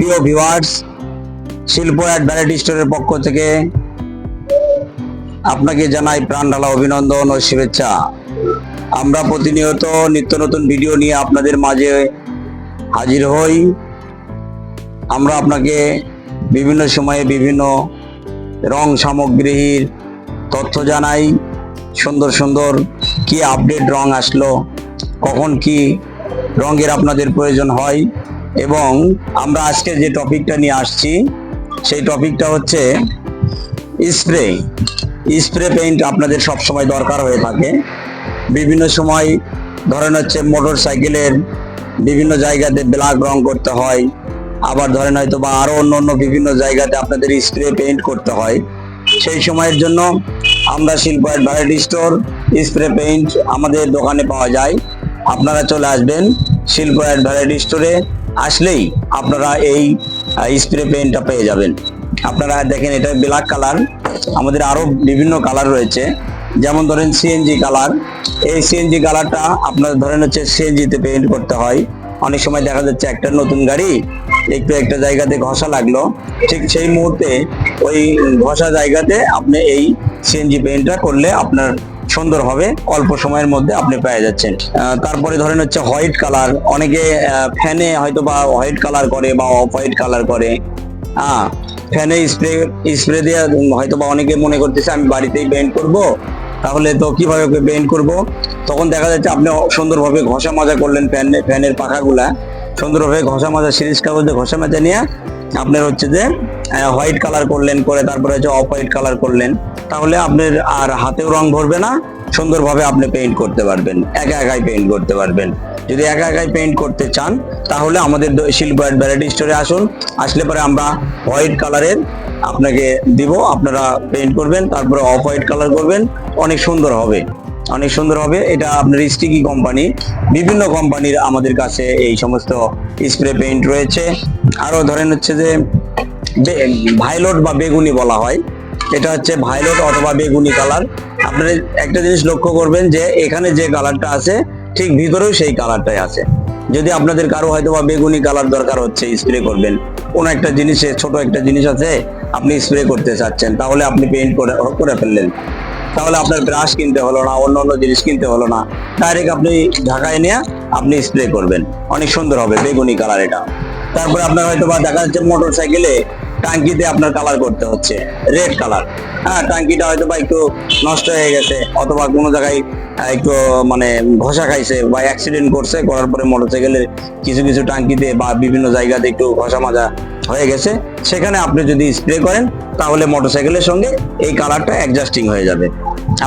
প্রিয় ভিউয়ার্স, শিল্প and variety স্টোরের পক্ষ থেকে আপনাকে জানাই প্রাণ ঢালা অভিনন্দন ও শুভেচ্ছা। আমরা প্রতিনিয়ত নিত্য নতুন ভিডিও নিয়ে আপনাদের মাঝে হাজির হই। আমরা আপনাকে বিভিন্ন সময়ে বিভিন্ন রং সামগ্রীর তথ্য জানাই, সুন্দর সুন্দর কি আপডেট রং আসলো, কখন কি রঙের আপনাদের প্রয়োজন হয়। এবং আমরা আজকে যে টপিকটা নিয়ে আসছি সেই টপিকটা হচ্ছে স্প্রে পেইন্ট আপনাদের সব সময় দরকার হয়ে থাকে। বিভিন্ন সময় ধরেন হচ্ছে মোটর সাইকেলের বিভিন্ন জায়গাতে ব্ল্যাক রং করতে হয়, আবার ধরেন হয়তো বা আরো অন্য বিভিন্ন জায়গাতে আপনাদের স্প্রে পেইন্ট করতে হয়। সেই সময়ের জন্য আমরা শিল্প and variety store spray paint আমাদের দোকানে পাওয়া যায়। আপনারা চলে আসবেন শিল্প অ্যান্ড ভ্যারাইটি স্টোরে, আসলেই আপনারা এই স্প্রে পেইন্টটা পেয়ে যাবেন। আপনারা দেখেন এটা ব্ল্যাক কালার, আমাদের আরো বিভিন্ন কালার রয়েছে, যেমন ধরেন সিএনজি কালার। এই সিএনজি কালারটা আপনার ধরেন হচ্ছে সিএনজিতে পেইন্ট করতে হয়। অনেক সময় দেখা যাচ্ছে একটা নতুন গাড়ি একটু একটা জায়গাতে ঘষা লাগলো, ঠিক সেই মুহূর্তে ওই ঘষা জায়গাতে আপনি এই সিএনজি পেইন্টটা করলে আপনার সুন্দর হবে, অল্প সময়ের মধ্যে আপনি পেয়ে যাচ্ছেন। তারপরে ধরেন হচ্ছে হোয়াইট কালার, অনেকে ফ্যানে হয়তো বা হোয়াইট কালার করে বা অফ হোয়াইট কালার করে। ফ্যানে স্প্রে দিয়ে হয়তো বা অনেকে মনে করতেছে আমি বাড়িতেই পেইন্ট করব, তাহলে তো কিভাবে পেইন্ট করব। তখন দেখা যাচ্ছে আপনি সুন্দরভাবে ঘষা মাজা করলেন, ফ্যানের পাখাগুলা সুন্দরভাবে ঘষা মাজা সিরিজ কাগজে ঘষা মাজা নিয়ে আপনার হচ্ছে যে হোয়াইট কালার করলেন, করে তারপরে হচ্ছে অফ হোয়াইট কালার করলেন, তাহলে আপনার আর হাতেও রং ভরবে না, সুন্দরভাবে আপনি পেইন্ট করতে পারবেন, একাই পেইন্ট করতে পারবেন। যদি একাই পেইন্ট করতে চান তাহলে আমাদের শিল্প অ্যান্ড ভ্যারাইটি স্টোরে আসুন। আসলে পরে আমরা হোয়াইট কালারের আপনাকে দিব, আপনারা পেইন্ট করবেন, তারপরে অফ হোয়াইট কালার করবেন, অনেক সুন্দর হবে, অনেক সুন্দর হবে। এটা আপনার স্টিকি কোম্পানি, বিভিন্ন কোম্পানির আমাদের কাছে এই সমস্ত স্প্রে পেইন্ট রয়েছে। আরো ধরেন হচ্ছে যে ভায়োলেট বা বেগুনি বলা হয়, এটা হচ্ছে ভায়োলেট অথবা বেগুনি কালার। আপনারা একটা জিনিস লক্ষ্য করবেন যে এখানে যে কালারটা আছে ঠিক ভিতরেও সেই কালারটাই আছে। যদি আপনাদের কারো হয়তো বা বেগুনি কালার দরকার হচ্ছে, স্প্রে করবেন কোন একটা জিনিসে, ছোট একটা জিনিস আছে আপনি স্প্রে করতে চাচ্ছেন, তাহলে আপনি পেইন্ট করে ফেললেন, তাহলে আপনার ব্রাশ কিনতে হলো না, অন্য জিনিস কিনতে হলো না, ডাইরেক্ট আপনি ঢাকায় নিয়ে আপনি স্প্রে করবেন, অনেক সুন্দর হবে বেগুনি কালার এটা। তারপরে আপনার হয়তো বা দেখা যাচ্ছে মোটর সাইকেলে টাঙ্কিতে আপনার কালার করতে হচ্ছে রেড কালার। টাঙ্কিটা হয়তো বা একটু নষ্ট হয়ে গেছে, অথবা কোনো জায়গায় একটু মানে ঘষা খাইছে বা অ্যাক্সিডেন্ট করছে, করার পরে মোটরসাইকেলের কিছু টাঙ্কিতে বা বিভিন্ন জায়গাতে একটু ঘষা মাজা হয়ে গেছে, সেখানে আপনি যদি স্প্রে করেন তাহলে মোটরসাইকেলের সঙ্গে এই কালারটা অ্যাডজাস্টিং হয়ে যাবে।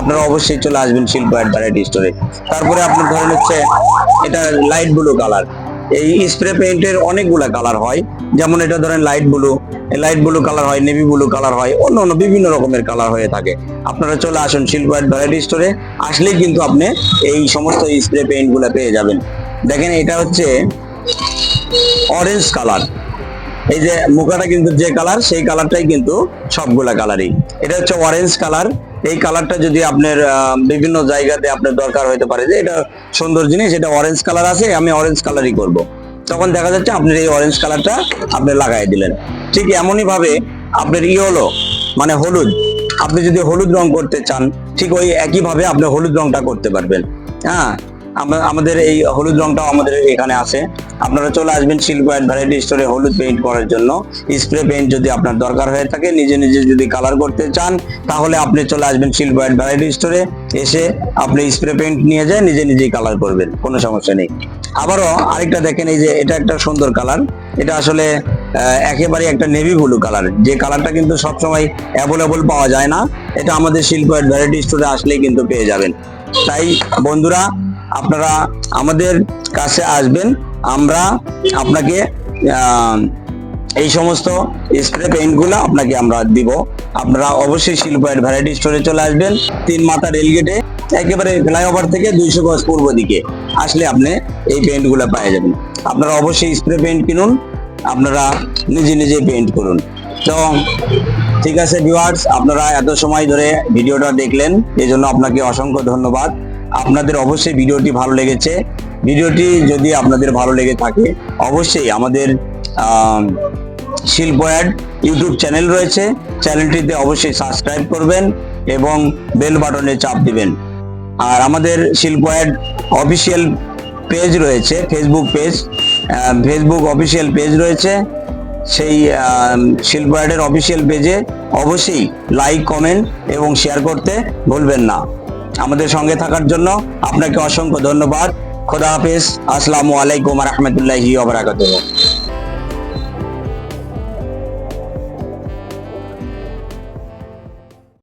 আপনারা অবশ্যই চলে আসবেন শিল্প অ্যান্ড ভ্যারাইটি স্টোরে। তারপরে আপনার ধরেন হচ্ছে এটা লাইট ব্লু কালার। এই স্প্রে পেইন্টের অনেকগুলা কালার হয়, যেমন এটা ধরেন লাইট ব্লু কালার হয়, নেভি ব্লু কালার হয়, অন্য বিভিন্ন রকমের কালার হয়ে থাকে। আপনারা চলে আসুন শিল্প অ্যান্ড ভ্যারাইটি স্টোরে, আসলেই কিন্তু আপনি এই সমস্ত স্প্রে পেইন্ট গুলা পেয়ে যাবেন। দেখেন এটা হচ্ছে অরেঞ্জ কালার, এই যে মুখাটা কিন্তু যে কালার সেই কালারটাই কিন্তু সবগুলা কালারই। এটা হচ্ছে অরেঞ্জ কালার। এই কালারটা যদি আপনার বিভিন্ন জায়গাতে আপনার দরকার হইতে পারে যে এটা সুন্দর জিনিস, এটা অরেঞ্জ কালার আছে, আমি অরেঞ্জ কালারই করব, তখন দেখা যাচ্ছে আপনার এই অরেঞ্জ কালারটা আপনি লাগাই দিলেন। ঠিক এমনই ভাবে আপনার ইয়েলো মানে হলুদ, আপনি যদি হলুদ রং করতে চান ঠিক ওই একই ভাবে আপনি হলুদ রংটা করতে পারবেন। আমাদের এই হলুদ রংটাও আমাদের এখানে আছে। আপনারা চলে আসবেন শিল্প অ্যান্ড ভ্যারাইটি স্টোরে হলুদ পেইন্ট করার জন্য। স্প্রে পেইন্ট যদি আপনার দরকার হয়ে থাকে, নিজে যদি কালার করতে চান, তাহলে আপনি চলে আসবেন শিল্প অ্যান্ড ভ্যারাইটি স্টোরে, এসে আপনি স্প্রে পেইন্ট নিয়ে যায় নিজেই কালার করবেন, কোনো সমস্যা নেই। আবারও আরেকটা দেখেন, এই যে এটা একটা সুন্দর কালার, এটা আসলে একেবারে একটা নেভি ব্লু কালার, যে কালারটা কিন্তু সবসময় অ্যাভেলেবল পাওয়া যায় না, এটা আমাদের শিল্প অ্যান্ড ভ্যারাইটি স্টোরে আসলেই কিন্তু পেয়ে যাবেন। তাই বন্ধুরা, আপনারা আমাদের কাছে আসবেন, আমরা আপনাকে এই সমস্ত স্প্রে পেইন্ট গুলা আপনাকে আমরা দিব। আপনারা অবশ্যই শিল্প অ্যান্ড ভ্যারাইটি স্টোরে চলে আসবেন, 3 মাথা রেলগেটে একেবারে ফ্লাইওভার থেকে 200 গজ পূর্ব দিকে আসলে আপনি এই পেইন্ট গুলা পেয়ে যাবেন। আপনারা অবশ্যই স্প্রে পেইন্ট কিনুন, আপনারা নিজে পেইন্ট করুন। তো ঠিক আছে ভিউয়ার্স, আপনারা এত সময় ধরে ভিডিওটা দেখলেন, এই জন্য আপনাকে অসংখ্য ধন্যবাদ। আপনাদের অবশ্যই ভিডিওটি ভালো লেগেছে। ভিডিওটি যদি আপনাদের ভালো লেগে থাকে, অবশ্যই আমাদের শিল্প অ্যাড ইউটিউব চ্যানেল রয়েছে, চ্যানেলটিতে অবশ্যই সাবস্ক্রাইব করবেন এবং বেল বাটনে চাপ দিবেন। আর আমাদের শিল্প অ্যাড অফিসিয়াল পেজ রয়েছে, ফেসবুক অফিসিয়াল পেজ রয়েছে। সেই শিল্প অ্যাডের অফিসিয়াল পেজে অবশ্যই লাইক, কমেন্ট এবং শেয়ার করতে ভুলবেন না। আমাদের সঙ্গে থাকার জন্য আপনাকে অসংখ্য ধন্যবাদ। খোদা হাফেজ। আসসালামু আলাইকুম ওয়া রাহমাতুল্লাহি ওয়া বারাকাতুহু।